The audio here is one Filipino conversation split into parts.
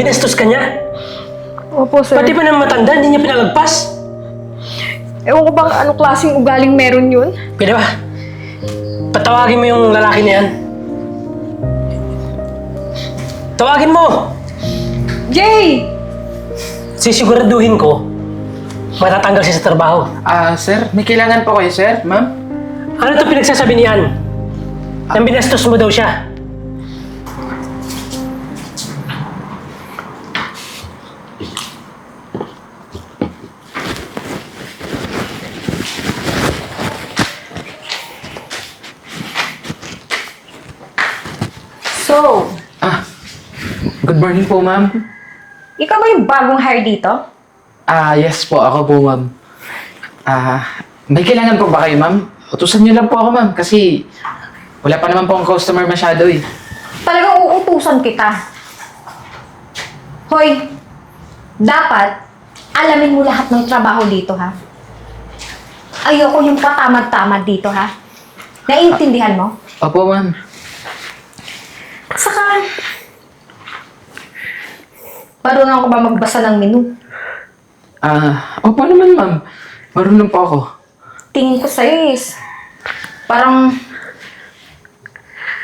Binastos ka niya? Opo, sir. Pati pa ng matanda, hindi niya pinalagpas. Ewan ko bang anong klaseng ugaling meron yun? Pwede ba? Patawagin mo yung lalaki na yan. Tawagin mo! Jay! Sisiguraduhin ko, matatanggal siya sa trabaho. Sir, may kailangan po kayo, sir? Ma'am? Ano ito pinagsasabi niyan? Nang binastos mo daw siya. So, Good morning po, ma'am. ikaw ba yung bagong hire dito? Yes po, ako po, ma'am. May kailangan po ba kayo, ma'am? Utusan niyo lang po ako, ma'am, kasi wala pa naman po ang customer masyado eh. Talagang uutusan kita. Hoy, dapat alamin mo lahat ng trabaho dito, ha? Ayoko yung patamad-tamad dito, ha? Naiintindihan mo? Opo, ma'am. Saka, marunong ka ba magbasa ng menu? Opo naman, ma'am. Marunong po ako. Tingin ko sa'yo is, parang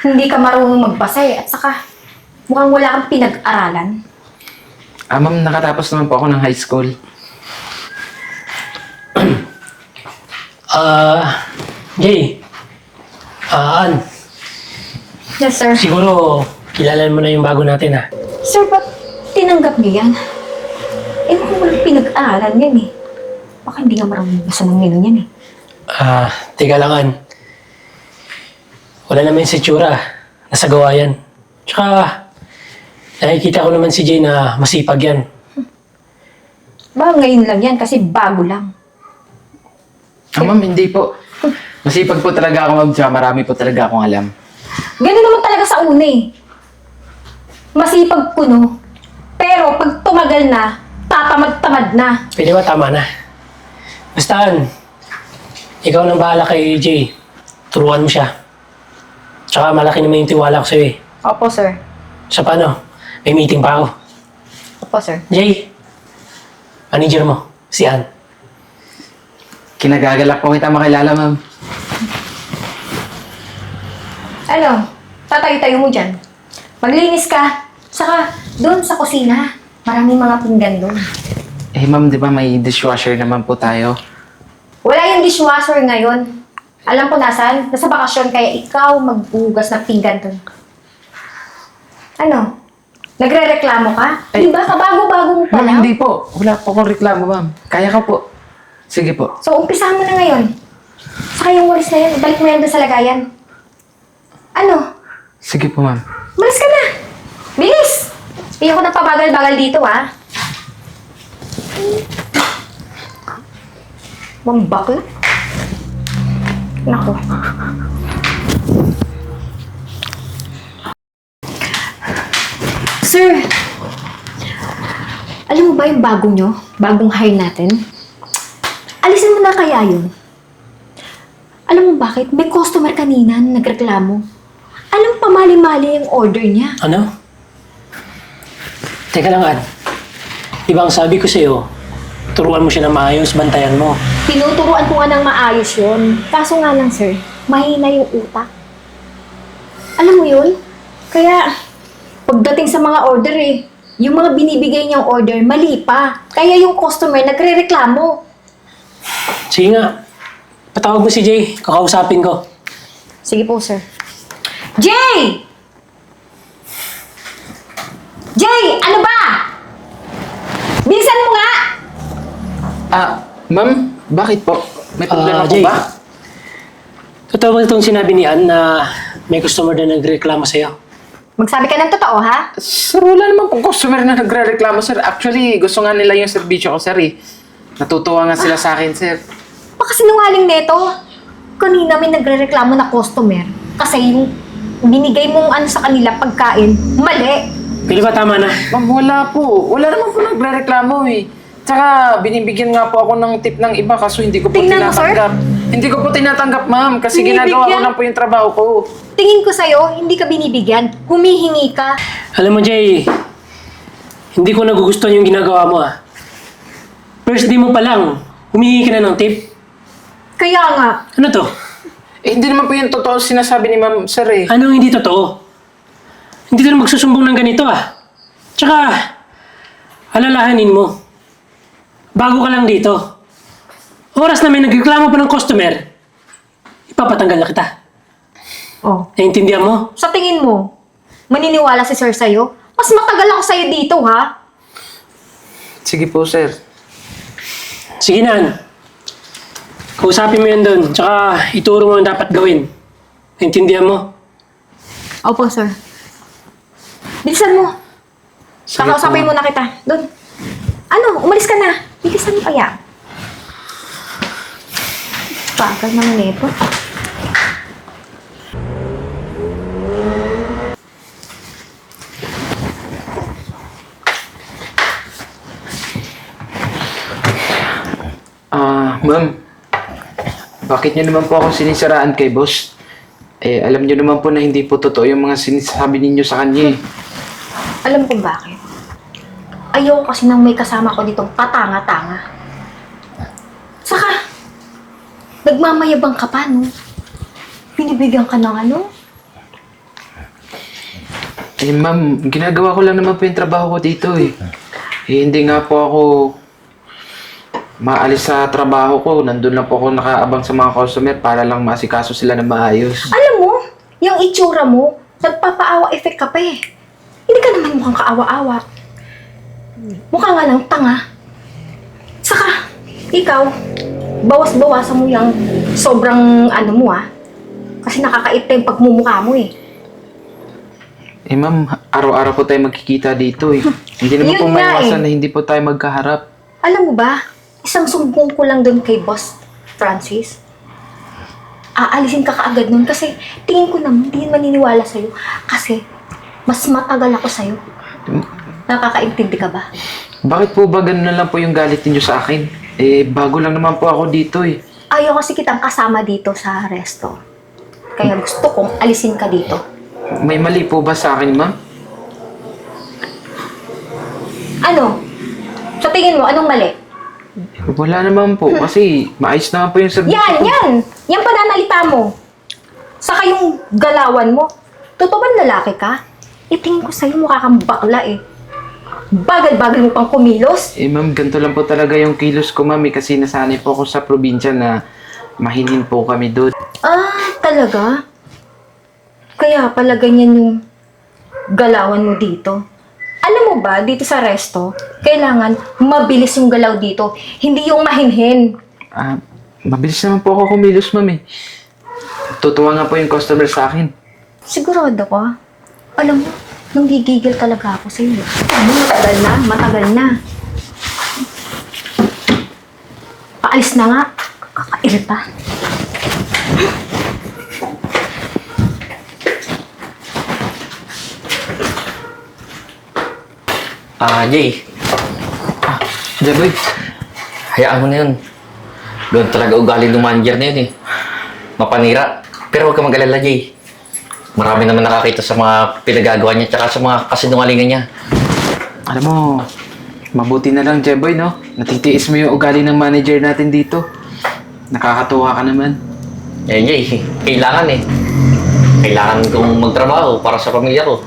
hindi ka marunong magbasa eh. At saka, mukhang wala kang pinag-aralan. Ma'am, nakatapos naman po ako ng high school. Jay. Ann. Yes, sir. Siguro, kilala mo na yung bago natin, ha? Sir, ba't tinanggap niyo yan? Eh, mukhang walang pinag-aralan yan eh. Baka hindi nga marunong magbasa ng menu yan eh. Teka lang, Ann. Wala naman yung sitsura. Nasa gawa yan. Tsaka, nakikita ko naman si Jay na masipag yan. Baka ngayon lang yan kasi bago lang. Ma'am, hindi po. Masipag po talaga ako tsaka marami po talaga akong alam. Ganun naman talaga sa una eh. Masipag puno. Pero pag tumagal na, tatamad-tamad na. Pwede ba? Tama na. Basta, Ann, ikaw nang bahala kay Jay. Turuan mo siya. Tsaka malaki naman yung tiwala ko sa'yo eh. Opo, sir. Sa paano? May meeting pa ako. Opo, sir. Jay, manager mo, si Ann. Kinagagalak po kita makilala, ma'am. Ano? Tatayo-tayo mo dyan. Maglinis ka. Saka, doon sa kusina. Maraming mga pinggan doon. Ma'am, di ba may dishwasher naman po tayo? Wala yung dishwasher ngayon. Alam ko nasaan? Nasa bakasyon, kaya ikaw magbugas ng pinggan doon. Ano? Nagre-reklamo ka? Di ba? Kabago-bago mo pa Ma'am, lang. hindi po. Wala po akong reklamo, ma'am. Kaya ka po. Sige po. So, umpisahan mo na ngayon. Saka yung walis na yun, balik mo yan doon sa lagayan. Ano? Sige po, ma'am. Malis ka na! Bilis! Hindi ako napabagal-bagal dito, ha? Mambakla? Nako. Sir, alam mo ba yung bago nyo? Bagong hire natin? Alisin mo na kaya yun. Alam mo bakit? May customer kanina na nagreklamo. Anong pamali-mali yung order niya? Ano? Teka lang, Ann. Di ba ang sabi ko sa'yo, turuan mo siya na maayos, bantayan mo. Tinuturuan ko nga ng maayos yun. Kaso nga lang, sir, mahina yung utak. Alam mo yun? Kaya, pagdating sa mga order yung mga binibigay niyang order, mali pa. Kaya yung customer nagre-reklamo. Sige nga, patawag mo si Jay, kakausapin ko. Sige po, sir. Jay! Jay! Ano ba? Bilisan mo nga! Ma'am, bakit po? May problema po Jay. ba? Totoo ba itong sinabi ni Ann na may customer na nagreklamo sa'yo? Magsabi ka ng totoo, ha? Sir, wala naman pong customer na nagre-reklamo, sir. Actually, gusto nga nila yung serbisyo ko, sir, eh. Natutuwa nga sila sa akin, sir. Baka sinungaling neto. Kanina may nagre-reklamo na customer kasi yung binigay mong ano sa kanila pagkain, mali. Pwede ba tama na? Ma'am, wala po. Wala naman po nagre-reklamo, eh. Tsaka, binibigyan nga po ako ng tip ng iba kaso hindi ko po Tingnan mo, sir. tinatanggap. Hindi ko po tinatanggap, ma'am, kasi ginagawa ko Binibigyan? lang po yung trabaho ko. Tingin ko sa'yo, hindi ka binibigyan. Humihingi ka. Alam mo, Jay, Hindi ko nagugustuhan yung ginagawa mo ah. First day mo pa lang, humihingi ka na ng tip. Kaya nga, Ano to? Eh, hindi naman po yung totoo sinasabi ni ma'am, sir eh. Anong hindi totoo? Hindi tayo magsusumbong ng ganito ah. Tsaka, alalahanin mo. Bago ka lang dito. Oras na may nagreklamo pa ng customer, ipapatanggal na kita. oh, Naiintindihan mo? sa tingin mo, maniniwala si sir sa'yo? Mas matagal ako sa'yo dito, ha? Sige po, sir. Sige na. Kausapin mo yun doon. Tsaka ituro mo ang dapat gawin. Naintindihan mo? Opo, sir. Bilisan mo. Sige Kakausapin po. mo na kita. Doon. Ano? Umalis ka na. Bilisan mo kaya. Bagal naman ito. Ma'am. Bakit niyo naman po ako sinisiraan kay boss? Eh, alam niyo naman po na hindi po totoo yung mga sinasabi ninyo sa kanya eh. Alam kung bakit. Ayoko kasi nang may kasama ko ditong patanga-tanga. Saka, nagmamayabang ka pa, no? Binibigyan ka ng ano? Eh, ma'am, ginagawa ko lang naman po yung trabaho ko dito eh. Eh, hindi nga po ako maalis sa trabaho ko. Nandun lang po ako nakaabang sa mga customer para lang maasikaso sila na maayos. Alam mo, yung itsura mo, nagpapaawa effect ka pa eh. Hindi ka naman mukhang kaawa-awa. Mukha nga lang tanga. Saka, ikaw, bawas-bawasan mo yung sobrang ano mo ah. Kasi nakakait yung pagmumukha mo eh. Eh, ma'am, araw-araw po tayo magkikita dito eh. Hindi naman Yun po nga maiwasan eh. na hindi po tayo magkaharap. Alam mo ba, isang sumbong ko lang doon kay Boss Francis. Aalisin ka kaagad nun kasi tingin ko naman hindi maniniwala sa'yo kasi mas matagal ako sa'yo. Nakakaintindi ka ba? Bakit po ba ganun na lang po yung galit ninyo sa akin? Eh, bago lang naman po ako dito eh. Ayaw kasi kitang kasama dito sa resto. Kaya gusto kong alisin ka dito. May mali po ba sa akin, ma'am? Ano? Sa tingin mo, anong mali? Wala naman po kasi maayos naman po yung service Yan, ko. yan! Yan pananalita mo. Saka yung galawan mo. Totoo ba lalaki ka? Tingin ko sa'yo mukha kang bakla eh. Bagal-bagal mo pang kumilos. Eh, ma'am, ganito lang po talaga yung kilos ko, ma'am, eh, kasi nasanay po ako sa probinsya na mahinin po kami doon. Ah, talaga? Kaya pala ganyan yung galawan mo dito. Alam mo ba, dito sa resto, kailangan mabilis yung galaw dito. Hindi yung mahinhin. Ah, mabilis naman po ako kumilos, ma'am, eh. Tutuwa nga po yung customer sa akin. Sigurado ka? Alam mo, nanggigigil talaga ako sa iyo. Ano, matagal na. Paalis na nga. Kakairita. Jay, Jaboy, hayaan mo na yun. Doon talaga ugali ng manager na yun eh. Mapanira. Pero huwag ka mag-alala, Jay. Marami naman nakakita sa mga pinagagawa niya tsaka sa mga kasinungalingan niya. alam mo, mabuti na lang, Jaboy, no? Natitiis mo yung ugali ng manager natin dito. Nakakatuwa ka naman. Eh, Jay, kailangan eh. Kailangan kong magtrabaho para sa pamilya ko.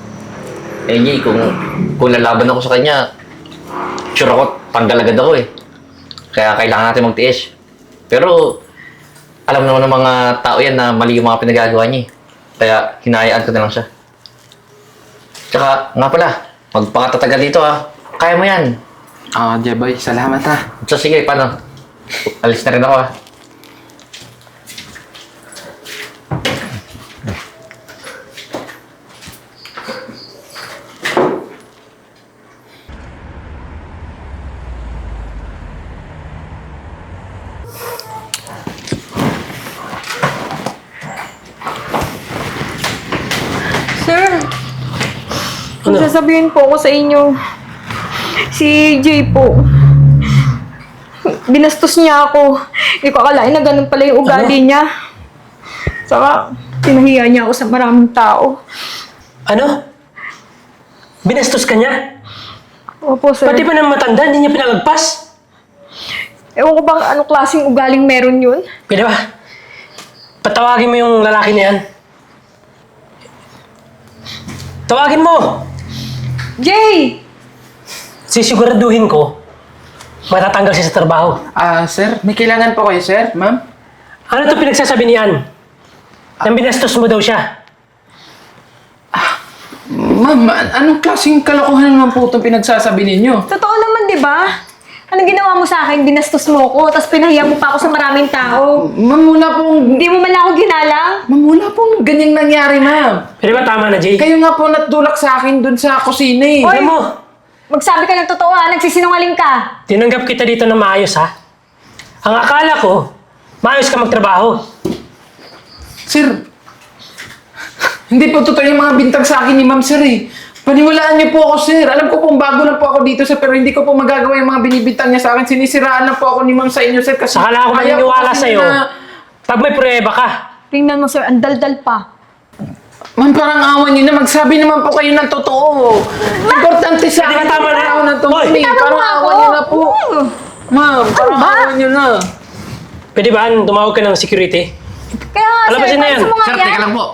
Eh, Jay, kung lalaban ako sa kanya, sure ako, tanggal agad ako eh. Kaya kailangan natin magtiis. Pero, alam naman ng mga tao yan na mali yung mga pinagagawa niya eh. Kaya, hinahayaan ko na lang siya. Tsaka, nga pala, magpakatatagal dito ha. Kaya mo yan. Jaboy, salamat ha. So, sige, paano? Alis na rin ako ha. Sir, Ano? sasabihin po ako sa inyo. Si Jay po. Binastos niya ako. Hindi ko akalain na ganun pala yung ugali niya. Saka, pinahiya niya ako sa maraming tao. Ano? Binastos ka niya? Opo, sir. Pati pa ng matanda, hindi niya pinalagpas. Ewan ko bang anong klaseng ugaling meron yun? Pwede ba? Patawagin mo yung lalaki na yan. Tawagin mo! Jay! Sisiguraduhin ko, matatanggal siya sa trabaho. Sir, may kailangan po kayo, sir, ma'am? Ano to pinagsasabi niyan? Nang binastos mo daw siya. Ma'am, anong klaseng kalokohan naman po itong pinagsasabi ninyo? Totoo naman, di ba? Anong ginawa mo sa akin? Binastos mo ko, tapos pinahiya mo pa ako sa maraming tao. Ma'am, wala pong... Hindi mo man lang ako ginalang. Ma'am, wala pong ganyang nangyari, ma'am. Pwede ba tama na, Jay? Kayo nga po natulak sa akin dun sa kusina eh. Oy! Alam mo, Magsabi ka ng totoo ha, nagsisinungaling ka. tinanggap kita dito na maayos, ha? Ang akala ko, maayos ka magtrabaho. Sir, hindi po totoo yung mga bintag sa akin ni ma'am, sir eh. Paniwalaan niyo po ako, sir. Alam ko pong bago lang po ako dito, sir, pero hindi ko po magagawa yung mga binibintang niya sa akin. Sinisiraan lang po ako ni ma'am sa inyo, sir, kasi... Akala ko ayaw maniniwala kasi sa'yo. na- Pag may prueba ka, Tingnan mo sir, ang daldal pa. Ma'am, parang awan niyo na. Magsabi naman po kayo ng totoo. Importante sa Pwede ba akin. tama na? Ako ng totoo. Hoy! eh. Tama Parang mo ako. awan niyo na po. Ma'am, parang ba? awan niyo na. pwede ba tumawag ka ng security? Kaya nga Alam mo sir, sino para yan? sa mga Sir, yan. teka lang po.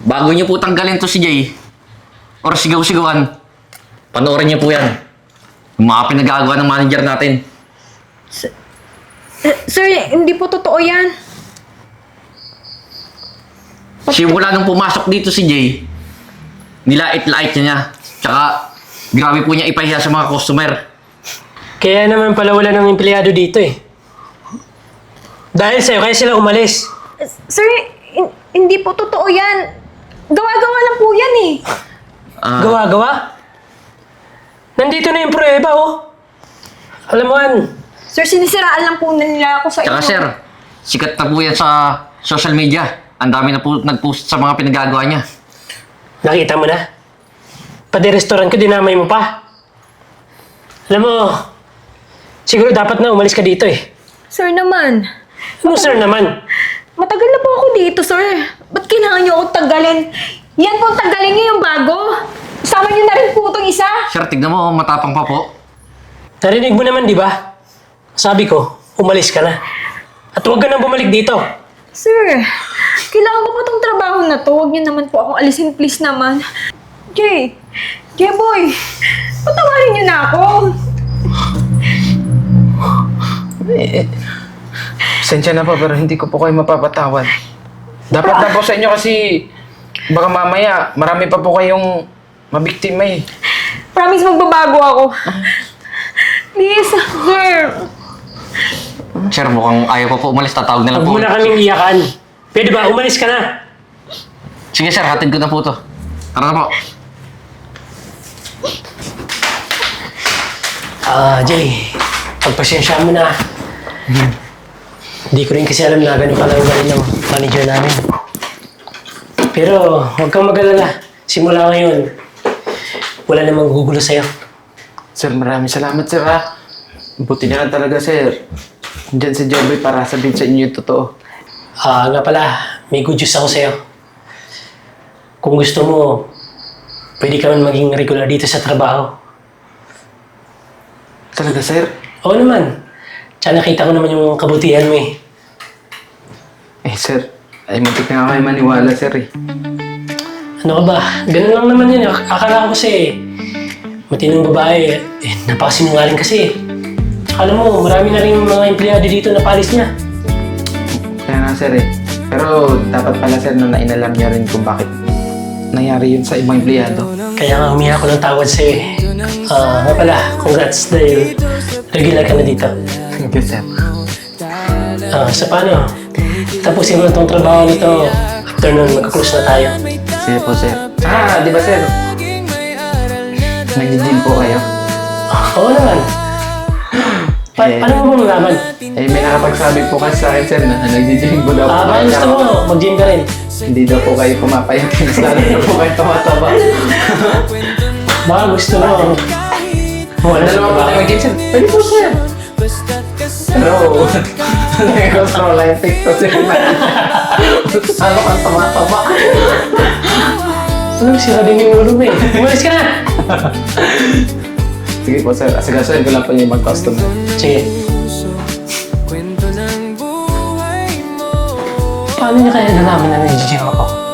Bago niyo po tanggalin to si Jay, or sigaw-sigawan, panoorin niyo po yan. Yung mga pinagagawa ng manager natin. Sir, hindi po totoo yan. Simula nung pumasok dito si Jay, nilait-lait niya. Tsaka, grabe po niya ipahiya sa mga customer. Kaya naman pala wala ng empleyado dito eh. Dahil sa'yo, kaya sila umalis. Sir, hindi po totoo yan. Gawa-gawa lang po yan eh. Ah, Gawa-gawa? Nandito na yung prueba, oh. Alam mo, An, Sir, sinisiraan lang po nila ako sa tsaka inyo. sir, sikat na po yan sa social media. Ang dami na po nag-post sa mga pinagagawa niya. nakita mo na? Pati restaurant ko, dinamay mo pa. Alam mo, siguro dapat na umalis ka dito eh. Sir naman, Ano sir naman? matagal na po ako dito, sir. Ba't kailangan niyo akong tanggalin? Yan po, tanggalin niyo yung bago. Sama niyo na rin po itong isa. Sir, tignan mo, matapang pa po. Narinig mo naman, di ba? Sabi ko, umalis ka na. At huwag ka nang bumalik dito. Sir, kailangan ko po itong trabaho na to. Huwag niyo naman po akong alisin, please naman. Jay, boy, patawarin niyo na ako. Pasensya na po, pero hindi ko po kayo mapapatawad. Dapat na po sa inyo kasi baka mamaya marami pa po kayong mabiktima eh. Promise magbabago ako. Please, sir. Sir, mukhang ayaw pa po umalis. Tatawag na lang Huwag po. mo na kaming iyakan. Pwede ba? Umalis ka na. Sige sir, hatid ko na po to. Tara na po. Jay, pagpasensya mo na. Hindi ko rin kasi alam na ganun pala yung galing ng manager namin. Pero huwag kang mag-alala. Simula ngayon, wala namang gugulo sa'yo. Sir, maraming salamat sir ha. Buti na lang talaga sir. Diyan si Joby para sabihin sa inyo yung totoo. Nga pala, may good news ako sa'yo. Kung gusto mo, pwede ka man maging regular dito sa trabaho. Talaga sir? Oo naman. Tsaka nakita ko naman yung kabutihan mo eh. Eh sir, ay muntik na kayo maniwala sir eh. Ano ka ba? Ganun lang naman yun. Akala ko kasi, matinong babae, napakasinungaling kasi. Tsaka alam mo, marami na rin mga empleyado dito na palis niya. Kaya nga sir eh. Pero dapat pala sir na nainalam niya rin kung bakit nangyari yun sa ibang empleyado. Kaya nga humiha ko ng tawad sa'yo eh. Nga pala, congrats dahil regular ka na dito. Thank you sir. Sa paano? Tapusin mo na itong trabaho nito. After nun, magka-close na tayo. Sige po sir. Di ba sir? Nag-gym po kayo? Oo naman. Paano mo bang nalaman? Eh may nakapagsabi po kasi sa akin sir na nag-gym po daw po. Baka gusto mo, mag-gym ka rin. Hindi daw po kayo pumapayag. Lalo na po kayo tumataba. Baka gusto mo. Wala sa Dalawa po trabaho. tayo mag-gym sir. Pwede po sir. Pero, nag-control lang yung TikTok sir. Ano kang tumataba? Ano, sira din yung ulo mo eh. Umalis ka na! Sige po, sir. Asagasahin ko lang po yung ibang customer. Sige. Paano niya kaya nalaman na nandiyan ako?